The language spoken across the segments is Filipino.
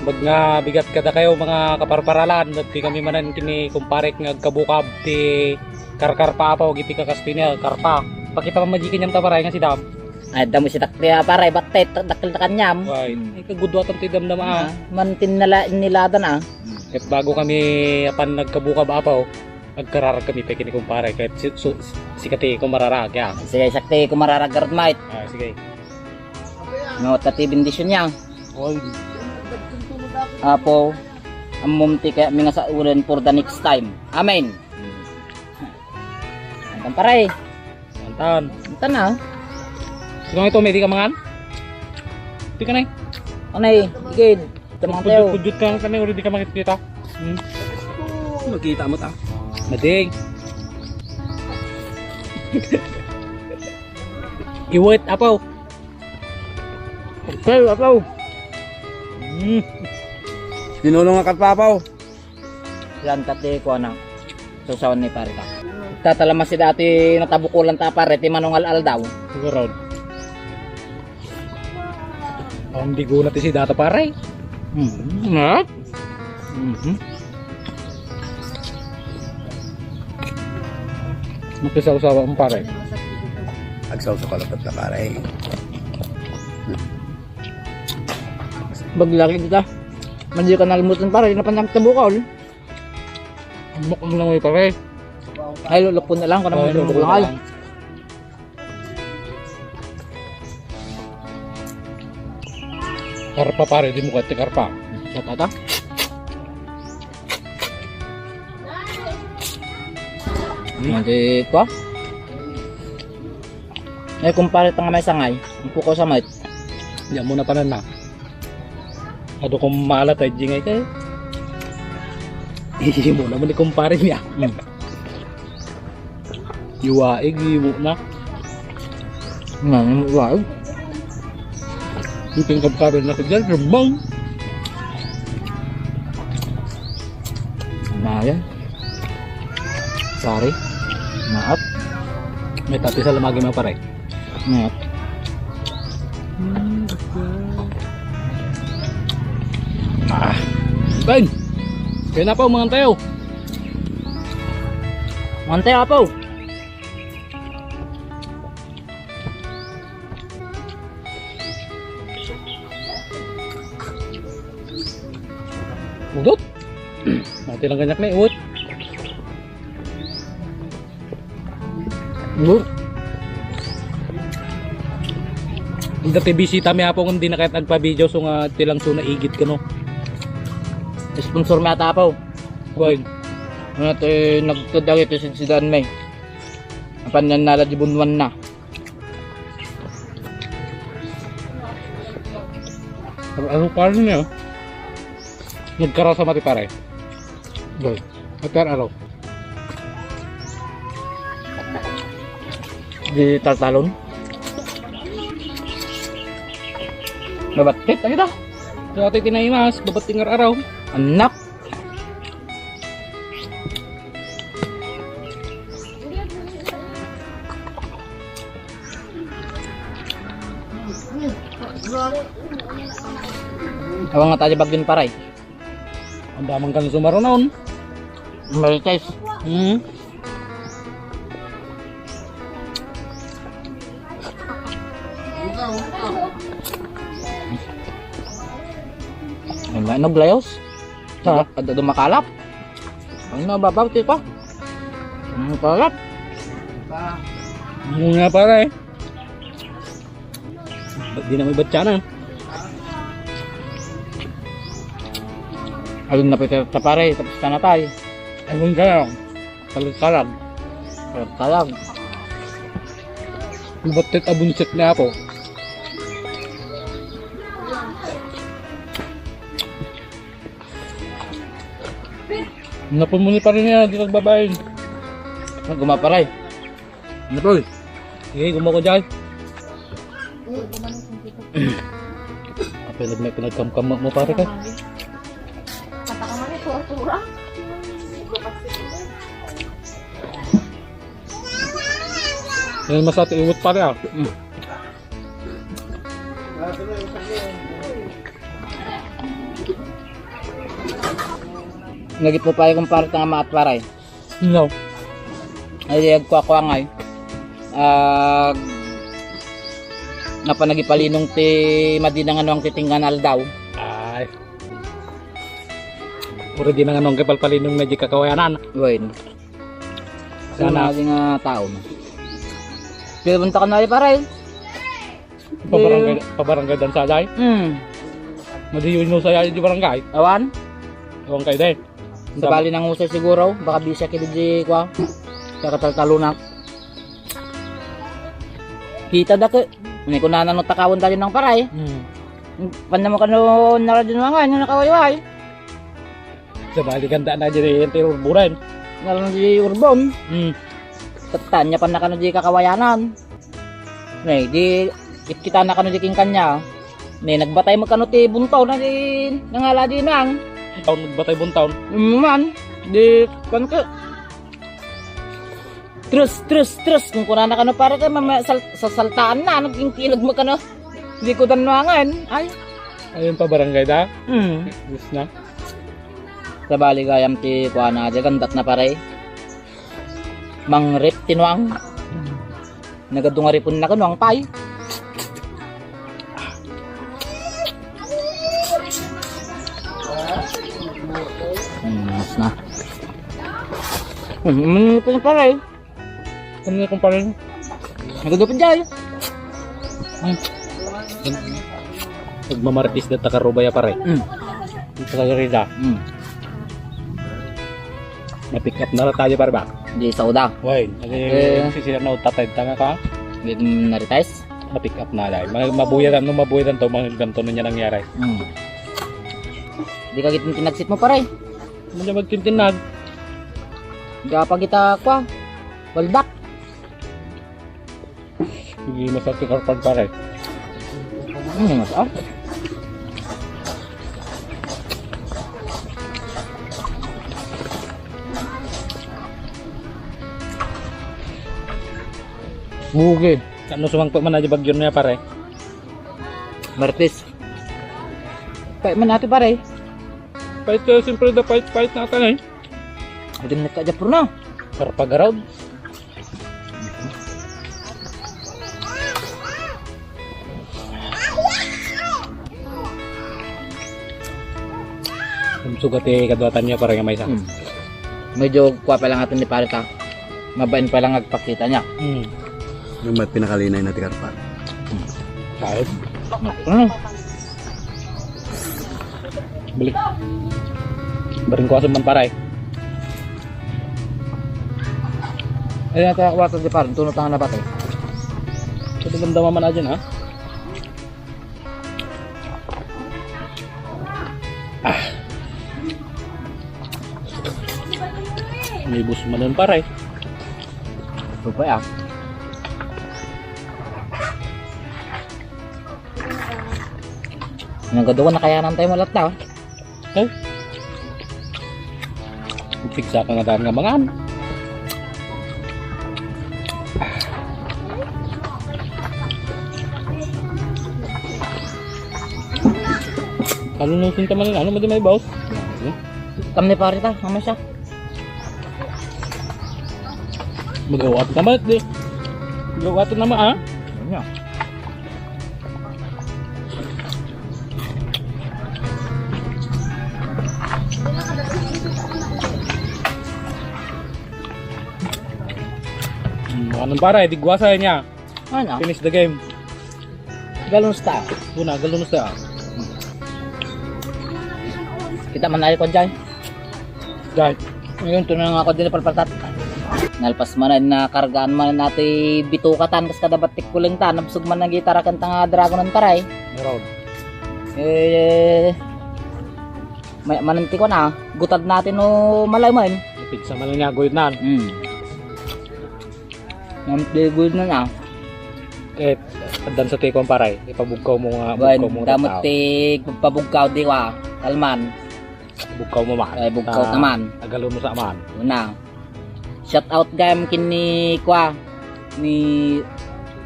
Bag nga bigat kada kayo mga kaparparalan. At di kami manan kini kumparek nga kabukab ti karkar pa pa o giti kakastina karpa. Pakita pa majikin niyang tabaray nga si Dam. Ay, damo si takliya pare, batet, dakil na kanyam. Why? Ay kagudwatan ti Dam na Mantin nilada na. At bago kami apan nagkabukab apaw, nagkararag kami pa kini kumpare kahit si kati ko mararag ya. Sige, sakti kumararagarad mait. Sige. No, tati bendisyon niya. Oy. Apo, amumti kaya mga sa ulan for the next time. Amen. Antan pare. Antan. Antan na. Siguro ito, may di ka mangan? Di ka na eh. Anay, igid. Tamang tayo. Pudjut ka kami, uri di ka makikita. Makita mo ta. Mading. Iwit, apaw. Okay, apo. Tinulong nga katpapaw. Yan tati ko na. Susawan ni pare ka. Tatalamas si dati natabukulan ta pare, ti manungal daw. Siguro. Hindi ko natin si Data pare. Ha? Magkasaw-sawa ang pare. Agsaw sa kalapat na pare. Baglaki kita. Mandi ka nalimutan pare, napanyang tabukol. Mukha lang may pare. Ay, lulupon na lang kung naman yung bukulay. Karpa pare, di mo kati karpa. Tata. Nanti ko. Ay, kumpare tanga may sangay. Ang puko sa mait. Yan mo na panan na. Ado kong maalat ay jingay kayo. Hindi mo naman ikumpare niya. Iwaig, mo na. Nga, wow. Yung kumpare na ka dyan, remang. Mayan. Sorry. Maap. May tati sa lamagi mga pare. Maap. Ben! Kaya na pa, mga tayo. Mante apo. Udot. Mati lang ganyak na iwot. Dati bisita mi apo kung di na kahit nagpa-video so nga tilang so naigit ko no. Sponsor mi ata apo. Kuy. Ano ito nagtudang ito si Dan May. Apan yan nala di bunwan na. Ano pa rin niya? Nagkaraw sa mati pare. Goy. Atar araw. Di tartalon. Babatit, ano ito? So ati tinaimas, babat tingar araw. Anak. Awang nga tayo bagin paray. Ang damang kan sumaro noon. Marites. Ay, may naglayos. Sa ada dumakalap. Ang nababaw ti pa. Ang kalap. Nga pare. Ba't di na may batya na? Alun na pita pare, tapos ka na tayo. Ayun ka lang. Kalag-kalag. Kalag. Ba't abunsit na ako? Napumuni pa rin niya, di nagbabayin. Ang gumaparay. Ano po? Sige, gumawa ko dyan. Apelag may pinagkamkam mo pare ka. Yan masati iwot pare ah. Nagit mo pa yung kumpare nga maat paray. No. Ay agkwa ngay. Nga pa nagipalinong ti madinang ano ang titinggan aldaw. Ay. Puro di na nga nung kapalpalinong medyo kakawayanan. Bueno. Sana. Sana nga tao na. Pero punta ka na ay paray. Pabarangay dan sa day. Madiyon mo sa di barangay. Awan? Ewan kayo day. Sa bali ng usay siguro. Baka bisya kilid kwa. Sa kataltalunak. Kita da ko. Hindi ko na nanotakawan tayo ng paray. Panda mo ka no naradyo nga nga nakawayway. Sa bali ganda na dyan yung tirurburan. Ngayon di urbon. Tanya pa na kano di kakawayanan. Nay, di kita na kano di king kanya. Nay, nagbatay mo kano ti buntaw na di nangala di nang. Taon nagbatay buong taon. Man, di kan ka. Terus. Kung kuna na kano para ka sa saltaan na naging kilag mo kano. Di ko tanwangan. Ay. Ayun pa barangay da. Yes na. Sa bali gayam ti kuha na di gandat na pare. Mang rip tinuang. Nagadungaripon na kano ang pay. Mas na. Ano pa pare? Ano na kung paano? Nagadupin dyan. Nagmamartis na takarubaya pare. Ito sa garida. Na-pick up na tayo pare ba? Di sauda. Wait, sisira na utatay tanga ka. Di naritais. Na-pick up na dahil. Mabuyadan to, mga ganito na niya nangyari. Di ka gitin tinagsit mo pare. Hindi magtintinag. Di ka pa kita kwa. Waldak. Hindi mo sa tikarpan pare. Mas ah. Bugi. Ano sumangpag man na di bagyo niya pare? Martis. Pay man natin pare. Fight siyempre the fight na ata eh. Hindi mo nagkajapur na. Karpagaraw. Sugat kadwatan niya parang may isa. Medyo kuha pa lang atin ni pare ta. Mabain pa lang agpakita niya. Yung may pinakalinay na tikarpan. Kahit. Balik. Baring ko man paray. Ayun natin ako di pare. Tunot ang nabatay. Ito damdaman man na dyan ha. May bus man nun paray. Rupay ah. Nagaduwa na kaya nantay mo lahat na. Oh. Pigsa ka nga daan nga mga ano. Kalunusin ka man ano mo di may bawas. Kam ni pare ta, mama siya. Magawat naman di. Magawat naman ah. Ano? Anong para, digwasa niya. Ano? Finish the game. Galon sta. Una, galon sa. Kita man ay ko dyan. Dahil. Ngayon, tunang ako din palpatat. Nalpas man na kargaan man natin bitukatan kas kada batik kuling ta nabsug man na gitara kanta nga dragon ng taray. Meron. Mananti ko na gutad natin no malay man. Pigsa man niya goyod na. Namti good na na. Eh, dan sa tikon paray. Ipabugkaw mo nga. Bueno, damot ti pabugkaw di wa. Kalman. Bugkaw mo ma. Ay bugkaw naman. Agalon mo sa aman. Una. Shout out game kini kwa ni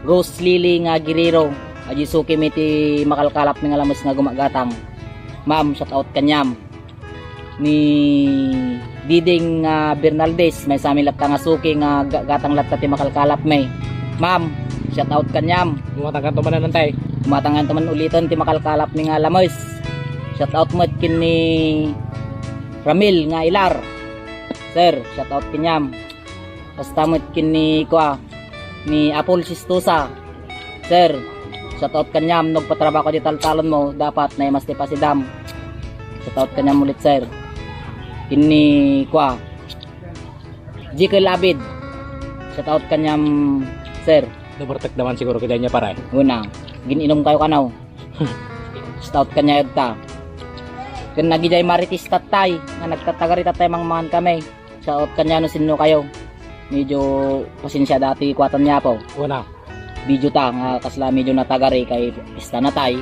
Rose Lily nga Guerrero. Aji suki miti makalkalap ng alamas nga gumagatang. Ma'am, shout out kanyam. ni Diding Bernaldez may sa amin latta nga suki nga gatang latta ti makalkalap may. Ma'am, shout out kanyam. Lumatang ka man tay. Matangan taman ulitan ti makalkalap ni nga Lamoys. Shout out mo kin ni Ramil nga Ilar. Sir, shout out kanyam. Basta mo kin ni ni Apol Sistusa. Sir, shout out kanyam nog patrabaho di taltalon mo dapat na mas pa si Dam. Shout out kanyam ulit sir. Kini Jike Labid. Shout out kanyam sir. Nabartak naman siguro kaya niya paray. Una, gininom kayo kanaw. Shout out kanya yun. Kung nagijay maritis tatay nga nagtatagari tatay mangmangan kami. Shout out kanya no sino kayo. Medyo pasensya dati kuwatan niya po. Una. Video ta nga kasla medyo natagari kay pista na tay.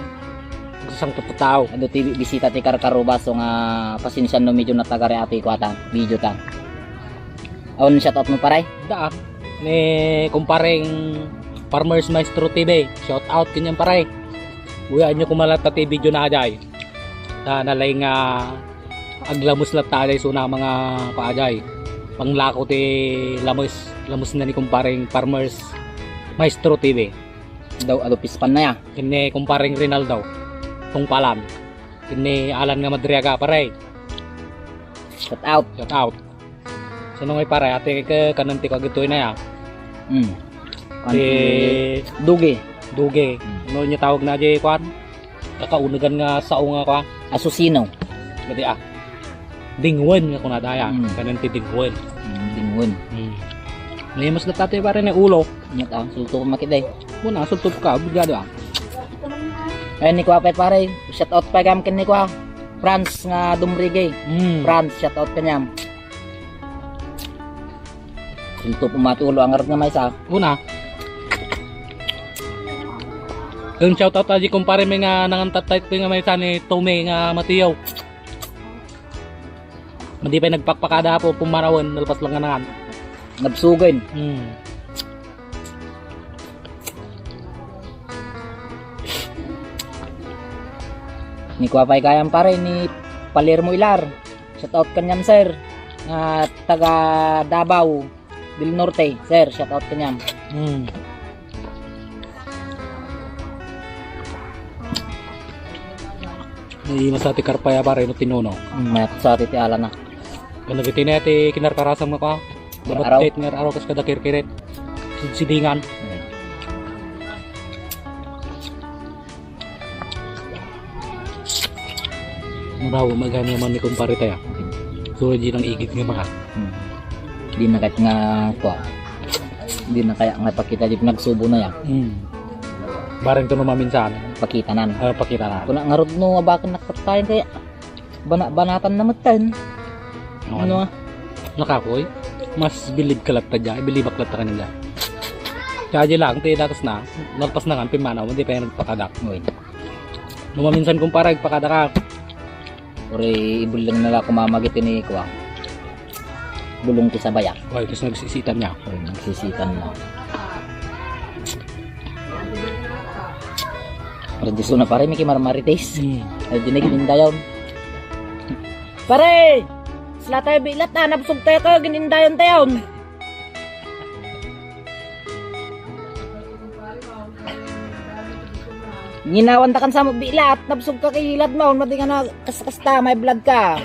Isang tao. Ado ti bisita ti Karkaruba so nga pasensya no medyo natagari ati kuwatan. Video ta. Awon shout out mo paray. Da. Ni kumparing Farmers Maestro TV. Shout out kanyang paray. Buya nyo kumalat ta ti video na ajay. Ta nalay nga aglamos lat ta ajay so na mga kaajay. Panglako ti lamos na ni kumparing Farmers Maestro TV. Daw ado pispan na ya. Kini kumparing Rinaldo. Tungpalan. Kini Alan nga Madriaga paray. Shout out. Shout out. So nung ay paray ate ke kananti ko agitoy na ya. Di Dugi. Duge. Ano niya tawag na di kwan? Kakaunagan nga sao nga kwa. Asusino. Gadi Dingwen nga kunadaya. Kananti Dingwen. Dingwen. Nimas na tatay pare na ulo. Nyat sulto ko makiday. Muna sultop ka bigado Ay ni kwa pare. Shout out pa gam ken ni kwa. France nga Dumrige. France shout out kanyam. Sulto po matulo ang arap nga may sa. Una. Yung shout out aji kumpare may nga nangantatay ko nga may tani Tome nga Matiyaw. Mandi pa nagpakpakada po pumarawan nalpas lang nga nangan. Nabsugin. Ni kwa pay kayam pare ni Palermo Ilar. Shout out kanyam sir. Nga taga Davao del Norte. Sir, shout out kanyam. May masati karpaya pare no tinuno. May sa ti ala na. Ganagiti na iti kinarkarasang mo ka. Dapat nga araw kas kada kirkiret. Sidingan. Muraw magani man ni kumpare tayo. So di nang igit nga mga. Di na kahit nga kwa. Di na kaya nga pakita di nagsubo na ya. Bareng to no maminsan. Pakita nan. Pakita na. Kuna nga rod no abakan nakapatayin kaya banatan na matan. Ano? Nakakoy. Mas bilib ka lang ta dyan. Bilibak lang ta kanila. Kaya dyan lang. Tayo dakas na. Nagpas na nga. Pimanaw. Hindi pa yung nagpakadak. Numaminsan kung para nagpakadak ka. Uri ibulang nila kumamagit ni kwa. Bulong ti sabaya. Okay. Tapos nagsisitan niya. Uri nagsisitan na. Radyo na pare. May kimarmarites. Ay dinigin dayon. Pare! Sila tayo bilat na, napusog tayo ka, ginindayon tayo. Ginawan ta kan sa bilat, napusog ka kay hilad mo, mati ka na kaskasta, may vlog ka.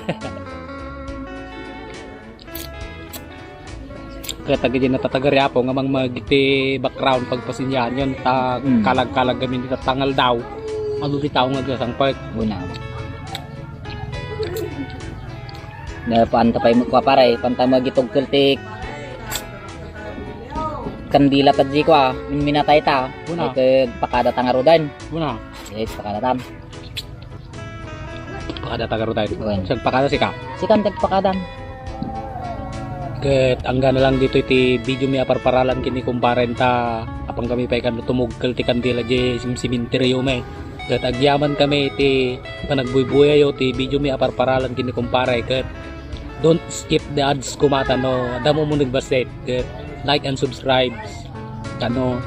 Kaya tagi dyan natatagari po nga mang magiti background pagpasinyan yun, kalag-kalag gamin dito tangal daw. Mabibitaw nga gasang park. Una. Na paanta pay mo kwa pare, panta magitog kultik. Kandila tadji kwa, minatay ta. Una. Ay pakada tangarudan. Una. Yes, pakada tam. Pakada tagaro tayo. Okay. Saan pakada si ka? Sikan tagpakadan. Ket angga na lang dito iti video mi aparparalan kini kumparen ta apang kami pay kan tumugkel ti kandila je simenteryo may. Ket agyaman kami iti panagbuybuyayo ti video mi aparparalan kini kumpare ket don't skip the ads kumata no damo mo nagbaset ket like and subscribe kano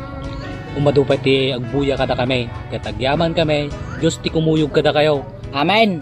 umadupay ti agbuya kada kami ket agyaman kami Dios ti kumuyog kada kayo. Amen.